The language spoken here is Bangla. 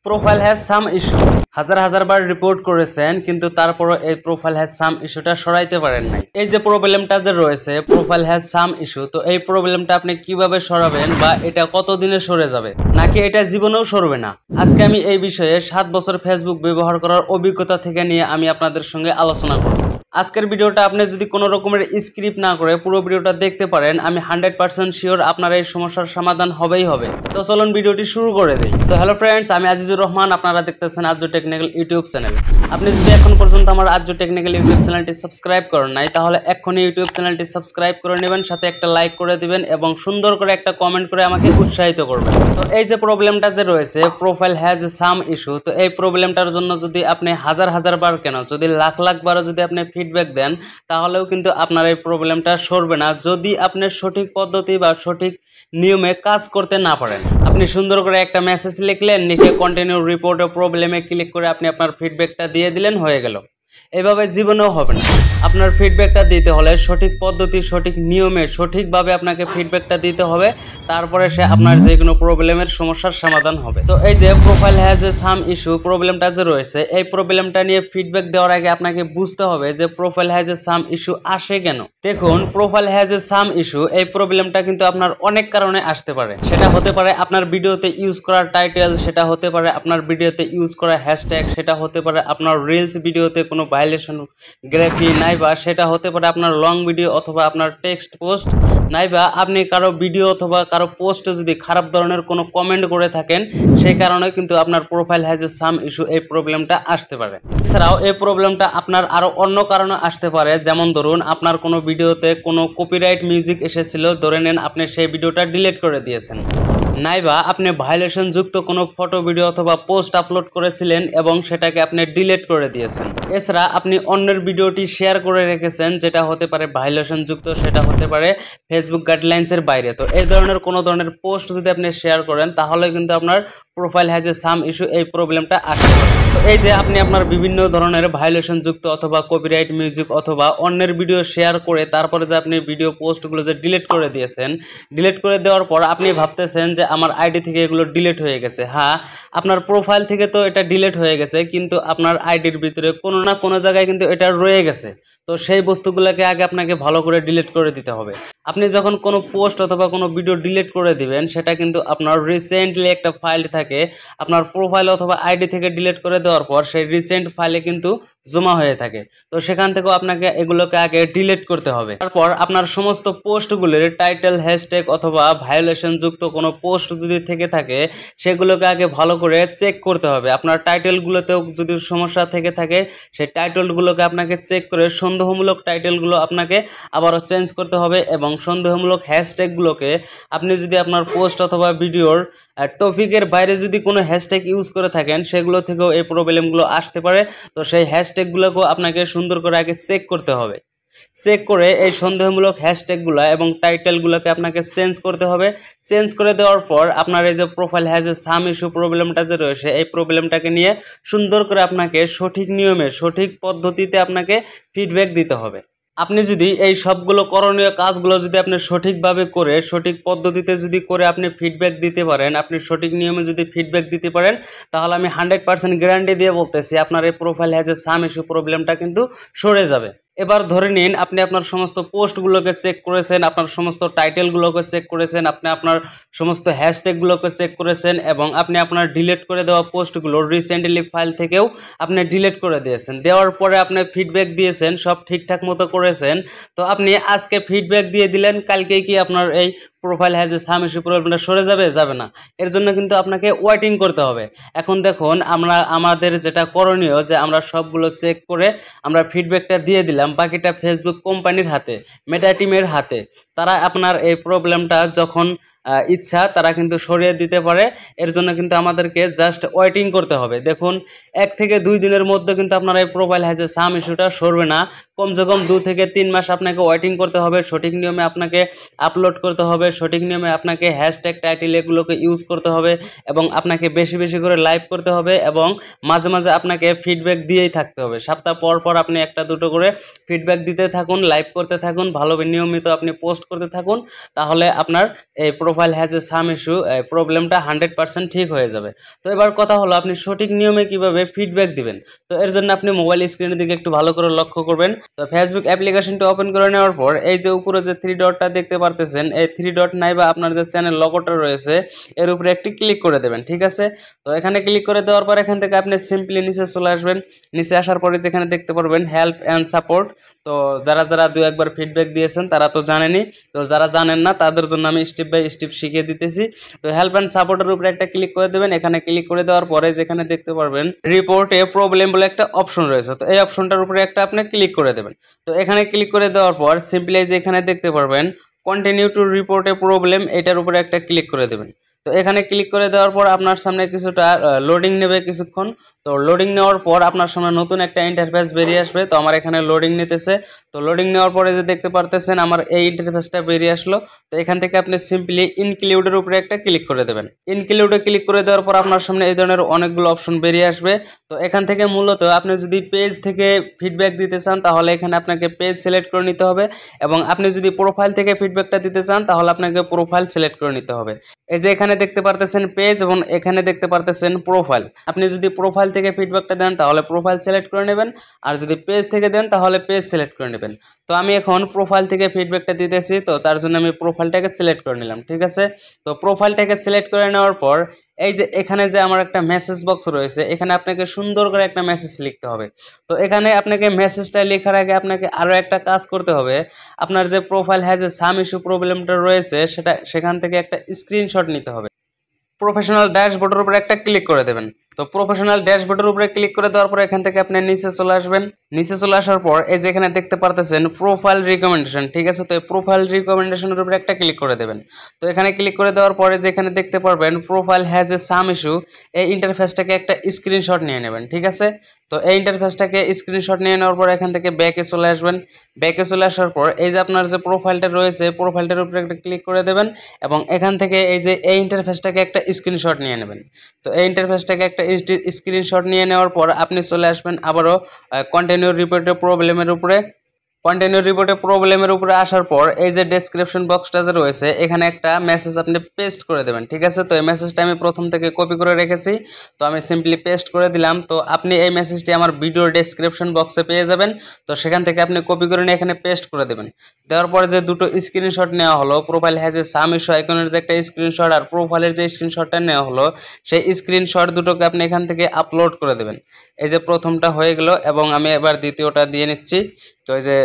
প্রোফাইল হ্যাজ সাম ইস্যু হাজার হাজার বার রিপোর্ট করেছেন কিন্তু তারপরও এই প্রোফাইল হ্যাজ সাম ইস্যুটা সরাইতে পারেন নাই। এই যে প্রবলেমটা যে রয়েছে প্রোফাইল হ্যাজ সাম ইস্যু, তো এই প্রবলেমটা আপনি কিভাবে সরাবেন বা এটা কতদিনে সরে যাবে নাকি এটা জীবনেও সরবে না, আজকে আমি এই বিষয়ে 7 বছর ফেসবুক ব্যবহার করার অভিজ্ঞতা থেকে নিয়ে আমি আপনাদের সঙ্গে আলোচনা করব। আজকের ভিডিওটা আপনি যদি কোনো রকমের স্ক্রিপ্ট না করে পুরো ভিডিওটা দেখতে পারেন, আমি 100% শিওর আপনার এই সমস্যার সমাধান হবেই হবে। তো চলুন ভিডিওটি শুরু করে দেই। সো হ্যালো ফ্রেন্ডস, আমি আজিজুর রহমান, আপনারা দেখতেছেন আজ্জু টেকনিক্যাল ইউটিউব চ্যানেল। আপনি যদি এখন পর্যন্ত আমার আজ্জু টেকনিক্যাল ইউটিউব চ্যানেলটি সাবস্ক্রাইব করেন নাই তাহলে এখনই ইউটিউব চ্যানেলটি সাবস্ক্রাইব করে নেবেন, সাথে একটা লাইক করে দিবেন এবং সুন্দর করে একটা কমেন্ট করে আমাকে উৎসাহিত করবেন। তো এই যে প্রবলেমটা যে রয়েছে প্রোফাইল হ্যাজ সাম ইস্যু, তো এই প্রবলেমটার জন্য যদি আপনি হাজার হাজার বার কেন যদি লাখ লাখ বারও যদি আপনি ফিডব্যাক দেন তাহলেও কিন্তু আপনার এই প্রবলেমটা সরবে না, যদি আপনি সঠিক পদ্ধতি বা সঠিক নিয়মে কাজ করতে না পারেন। আপনি সুন্দর করে একটা মেসেজ লিখলেন, লিখে কন্টিনিউ রিপোর্ট ও প্রবলেমে ক্লিক করে আপনি আপনার ফিডব্যাকটা দিয়ে দিলেন, হয়ে গেল। এভাবে জীবনেও হবে না। আপনার ফিডব্যাকটা দিতে হলে সঠিক পদ্ধতি সঠিক নিয়মে সঠিকভাবে আপনাকে ফিডব্যাকটা দিতে হবে, তারপরে সে আপনার যে কোনো প্রবলেমের সমস্যার সমাধান হবে। তো এই যে profile has a some issue প্রবলেমটা যে রয়েছে এই প্রবলেমটা নিয়ে ফিডব্যাক দেওয়ার আগে আপনাকে বুঝতে হবে যে profile has a some issue আসে কেন। দেখুন, profile has a some issue এই প্রবলেমটা কিন্তু আপনার অনেক কারণে আসতে পারে। সেটা হতে পারে আপনার ভিডিওতে ইউজ করা টাইটেল, সেটা হতে পারে আপনার ভিডিওতে ইউজ করা হ্যাশট্যাগ, সেটা হতে পারে আপনার রিলস ভিডিওতে কোনো ভায়োলেশন গ্রাফি নাইবা সেটা হতে পারে আপনার লং ভিডিও অথবা আপনার টেক্সট পোস্ট, নাইবা আপনি কারো ভিডিও অথবা কারো পোস্টে যদি খারাপ ধরনের কোনো কমেন্ট করে থাকেন সেই কারণে কিন্তু আপনার profile has a some issue এই প্রবলেমটা আসতে পারে। এছাড়াও এই প্রবলেমটা আপনার আরও অন্য কারণে আসতে পারে, যেমন ধরুন আপনার কোনো ভিডিওতে কোনো কপিরাইট মিউজিক এসেছিল, ধরে নেন আপনি সেই ভিডিওটা ডিলিট করে দিয়েছেন, নাইবা আপনি ভায়োলেশন যুক্ত কোনো ফটো ভিডিও অথবা পোস্ট আপলোড করেছিলেন এবং সেটাকে আপনি ডিলিট করে দিয়েছেন। এছাড়া আপনি অন্যের ভিডিওটি শেয়ার করে রেখেছেন যেটা হতে পারে ভায়োলেশন যুক্ত, সেটা হতে পারে ফেসবুক গাইডলাইন্সের বাইরে। তো এই ধরনের কোনো ধরনের পোস্ট যদি আপনি শেয়ার করেন তাহলে কিন্তু আপনার profile has a some issue এই প্রবলেমটা আসতে পারে। তো এই যে আপনি আপনার বিভিন্ন ধরনের ভায়োলেশন যুক্ত অথবা কপিরাইট মিউজিক অথবা অন্যের ভিডিও শেয়ার করে তারপরে যে আপনি ভিডিও পোস্টগুলো যে ডিলিট করে দিয়েছেন, ডিলিট করে দেওয়ার পর আপনি ভাবতেছেন যে আমার আইডি থেকে এগুলো ডিলিট হয়ে গেছে। হ্যাঁ, আপনার প্রোফাইল থেকে তো এটা ডিলিট হয়ে গেছে, কিন্তু আপনার আইডির ভিতরে কোনো না কোনো জায়গায় কিন্তু এটা রয়ে গেছে। তো সেই বস্তুগুলোকে আগে আপনাকে ভালো করে ডিলিট করে দিতে হবে। আপনি যখন কোনো পোস্ট অথবা কোনো ভিডিও ডিলিট করে দিবেন সেটা কিন্তু আপনার রিসেন্টলি একটা ফাইল থাকে আপনার প্রোফাইল অথবা আইডি থেকে ডিলিট করে দেওয়ার পর সেই রিসেন্ট ফাইলে কিন্তু জমা হয়ে থাকে। তো সেখান থেকেও আপনাকে এগুলোকে আগে ডিলিট করতে হবে। তারপর আপনার সমস্ত পোস্টগুলির টাইটেল, হ্যাশট্যাগ অথবা ভায়োলেশন যুক্ত কোনো পোস্ট যদি থেকে থাকে সেগুলোকে আগে ভালো করে চেক করতে হবে। আপনার টাইটেলগুলোতেও যদি সমস্যা থেকে থাকে সেই টাইটেলগুলোকে আপনাকে চেক করে সন্দেহমূলক টাইটেলগুলো আপনাকে আবারও চেঞ্জ করতে হবে এবং সন্দেহমূলক হ্যাশট্যাগুলোকে আপনি যদি আপনার পোস্ট অথবা ভিডিওর টপিকের বাইরে যদি কোনো হ্যাশট্যাগ ইউজ করে থাকেন সেগুলো থেকেও এই প্রবলেমগুলো আসতে পারে। তো সেই হ্যাশট্যাগুলোকেও আপনাকে সুন্দর করে আগে চেক করতে হবে। চেক করে এই সন্দেহমূলক হ্যাশট্যাগুলো এবং টাইটেলগুলোকে আপনাকে চেঞ্জ করতে হবে। চেঞ্জ করে দেওয়ার পর আপনার এই যে profile has a some issue প্রবলেমটা যে রয়েছে এই প্রবলেমটাকে নিয়ে সুন্দর করে আপনাকে সঠিক নিয়মে সঠিক পদ্ধতিতে আপনাকে ফিডব্যাক দিতে হবে। আপনি যদি এই সবগুলো করণীয় কাজগুলো যদি আপনি সঠিকভাবে করে সঠিক পদ্ধতিতে যদি করে আপনি ফিডব্যাক দিতে পারেন, আপনি সঠিক নিয়মে যদি ফিডব্যাক দিতে পারেন তাহলে আমি 100% গ্যারান্টি দিয়ে বলতেছি আপনার এই profile has a some issue প্রবলেমটা কিন্তু সরে যাবে। এবার ধরে নিন আপনি আপনার সমস্ত পোস্টগুলোকে চেক করেছেন, আপনার সমস্ত টাইটেলগুলোকে চেক করেছেন, আপনি আপনার সমস্ত হ্যাশট্যাগুলোকে চেক করেছেন এবং আপনি আপনার ডিলিট করে দেওয়া পোস্টগুলো রিসেন্টলি ফাইল থেকেও আপনি ডিলিট করে দিয়েছেন। দেওয়ার পরে আপনি ফিডব্যাক দিয়েছেন, সব ঠিকঠাক মতো করেছেন। তো আপনি আজকে ফিডব্যাক দিয়ে দিলেন, কালকেই কি আপনার এই profile has a some issue প্রবলেমটা সরে যাবে? যাবে না। এর জন্য কিন্তু আপনাকে ওয়েটিং করতে হবে। এখন দেখুন আমাদের যেটা করণীয় যে আমরা সবগুলো চেক করে আমরা ফিডব্যাকটা দিয়ে দিলাম, বাকিটা ফেসবুক কোম্পানির হাতে, মেটা টিমের হাতে। তারা আপনার এই প্রবলেমটা যখন ইচ্ছা তারা কিন্তু সরিয়ে দিতে পারে। এর জন্য কিন্তু আমাদেরকে জাস্ট ওয়েটিং করতে হবে। দেখুন 1 থেকে 2 দিনের মধ্যে কিন্তু আপনার এই প্রোফাইল হ্যাজ এ সাম ইস্যুটা সরবে না। কমসে কম 2 থেকে 3 মাস আপনাকে ওয়েটিং করতে হবে। সঠিক নিয়মে আপনাকে আপলোড করতে হবে, সঠিক নিয়মে আপনাকে হ্যাশট্যাগ টাইটেল এগুলোকে ইউজ করতে হবে এবং আপনাকে বেশি বেশি করে লাইভ করতে হবে এবং মাঝে মাঝে আপনাকে ফিডব্যাক দিয়েই থাকতে হবে। সপ্তাহ পর পর আপনি 1-2 করে ফিডব্যাক দিতে থাকুন, লাইভ করতে থাকুন, ভালোভাবে নিয়মিত আপনি পোস্ট করতে থাকুন। তাহলে আপনার এই profile has a some issue, প্রবলেমটা 100% ঠিক হয়ে যাবে। তো এবার কথা হলো আপনি সঠিক নিয়মে কিভাবে ফিডব্যাক দিবেন। তো এর জন্য আপনি মোবাইল স্ক্রিনের দিকে একটু ভালো করে লক্ষ্য করবেন। তো ফেসবুক অ্যাপ্লিকেশনটি ওপেন করে নেওয়ার পর এই যে উপরে যে 3 ডটটা দেখতে পারতেছেন, এই 3 ডট নাই বা আপনার যে চ্যানেল লোগোটা রয়েছে এর উপরে একটি ক্লিক করে দেবেন, ঠিক আছে। তো এখানে ক্লিক করে দেওয়ার পর এখান থেকে আপনি সিম্পলি নিচে চলে আসবেন। নিচে আসার পরে যেখানে দেখতে পারবেন হেল্প অ্যান্ড সাপোর্ট, তো যারা যারা 2-1বার ফিডব্যাক দিয়েছেন তারা তো জানেনই, তো যারা জানেন না তাদের জন্য আমি স্টেপ বাই স্টেপ শিখিয়ে দিতেছি। তো হেল্প অ্যান্ড সাপোর্টের উপরে একটা ক্লিক করে দেবেন। এখানে ক্লিক করে দেওয়ার পরে যেখানে দেখতে পারবেন রিপোর্ট এ প্রবলেম বলে একটা অপশন রয়েছে, তো এই অপশনটার উপরে একটা আপনি ক্লিক করে দেবেন। তো এখানে ক্লিক করে দেওয়ার পর সিম্পলি যে এখানে দেখতে পারবেন continue to report A problem, এটার উপরে একটা ক্লিক করে দেবেন। তো এখানে ক্লিক করে দেওয়ার পর আপনার সামনে কিছুটা লোডিং নেবে কিছুক্ষণ। তো লোডিং নেওয়ার পর আপনার সামনে নতুন একটা ইন্টারফেস বেরিয়ে আসবে। তো আমার এখানে লোডিং নিতেছে। তো লোডিং নেওয়ার পরে যে দেখতে পারতেছেন আমার এই ইন্টারফেসটা বেরিয়ে আসলো। তো এখান থেকে আপনি সিম্পলি ইনক্লুডের উপরে একটা ক্লিক করে দেবেন। ইনক্লুডে ক্লিক করে দেওয়ার পর আপনার সামনে এই ধরনের অনেকগুলো অপশন বেরিয়ে আসবে। তো এখান থেকে মূলত আপনি যদি পেজ থেকে ফিডব্যাক দিতে চান তাহলে এখানে আপনাকে পেজ সিলেক্ট করে নিতে হবে, এবং আপনি যদি প্রোফাইল থেকে ফিডব্যাকটা দিতে চান তাহলে আপনাকে প্রোফাইল সিলেক্ট করে নিতে হবে। এই যে এখানে দেখতে পারতেছেন পেজ এবং এখানে দেখতে পারতেছেন প্রোফাইল। আপনি যদি প্রোফাইল থেকে ফিডব্যাকটা দেন তাহলে প্রোফাইল সিলেক্ট করে নেবেন, আর যদি পেজ থেকে দেন তাহলে পেজ সিলেক্ট করে নেবেন। তো আমি এখন প্রোফাইল থেকে ফিডব্যাকটা দিতেছি, তো তার জন্য আমি প্রোফাইলটাকে সিলেক্ট করে নিলাম, ঠিক আছে। তো প্রোফাইলটাকে সিলেক্ট করে নেওয়ার পর এই যে এখানে যে আমার একটা মেসেজ বক্স রয়েছে, এখানে আপনাকে সুন্দর করে একটা মেসেজ লিখতে হবে। তো এখানে আপনাকে মেসেজটা লেখার আগে আপনাকে আরও একটা কাজ করতে হবে। আপনার যে profile has a some issue প্রবলেমটা রয়েছে সেখান থেকে একটা স্ক্রিনশট নিতে হবে। প্রফেশনাল ড্যাশবোর্ডের উপরে একটা ক্লিক করে দেবেন। তো প্রফেশনাল ড্যাশবোর্ডের উপরে ক্লিক করে দেওয়ার পর এখান থেকে আপনি নিচে চলে আসবেন। নিচে চলে আসার পর এই যে এখানে দেখতে পারতেছেন প্রোফাইল রিকমেন্ডেশন, ঠিক আছে। তো এই প্রোফাইল রিকমেন্ডেশনের উপরে একটা ক্লিক করে দেবেন। তো এখানে ক্লিক করে দেওয়ার পরে যেখানে দেখতে পারবেন profile has a some issue, এই ইন্টারফেসটাকে একটা স্ক্রিনশট নিয়ে নেবেন, ঠিক আছে। তো এই ইন্টারফেসটাকে স্ক্রিনশট নিয়ে নেওয়ার পর এখান থেকে ব্যাকে চলে আসবেন। ব্যাকে চলে আসার পর এই যে আপনার যে প্রোফাইলটা রয়েছে প্রোফাইলটার উপরে একটা ক্লিক করে দেবেন, এবং এখান থেকে এই যে এই ইন্টারফেসটাকে একটা স্ক্রিনশট নিয়ে নেবেন। তো এই ইন্টারফেসটাকে একটা স্ক্রিনশট নিয়ে নেওয়ার পর আপনি চলে আসবেন আবারও কন্টিনিউ রিপোর্টের প্রবলেমের উপরে। কন্টিনিউ রিপোর্টে প্রবলেমের উপরে আসার পর এই যে ডেসক্রিপশন বক্সটা যে রয়েছে এখানে একটা মেসেজ আপনি পেস্ট করে দেবেন, ঠিক আছে। তো এই মেসেজটা আমি প্রথম থেকে কপি করে রেখেছি, তো আমি সিম্পলি পেস্ট করে দিলাম। তো আপনি এই মেসেজটি আমার ভিডিওর ডেসক্রিপশন বক্সে পেয়ে যাবেন। তো সেখান থেকে আপনি কপি করে নিয়ে এখানে পেস্ট করে দেবেন। দেওয়ার পরে যে দুটো স্ক্রিনশট নেওয়া হলো, profile has a some issue আইকনের যে একটা স্ক্রিনশট আর প্রোফাইলের যে স্ক্রিনশটটা নেওয়া হলো, সেই স্ক্রিনশট দুটোকে আপনি এখান থেকে আপলোড করে দেবেন। এই যে প্রথমটা হয়ে গেল এবং আমি এবার দ্বিতীয়টা দিয়ে নিচ্ছি। তো এই যে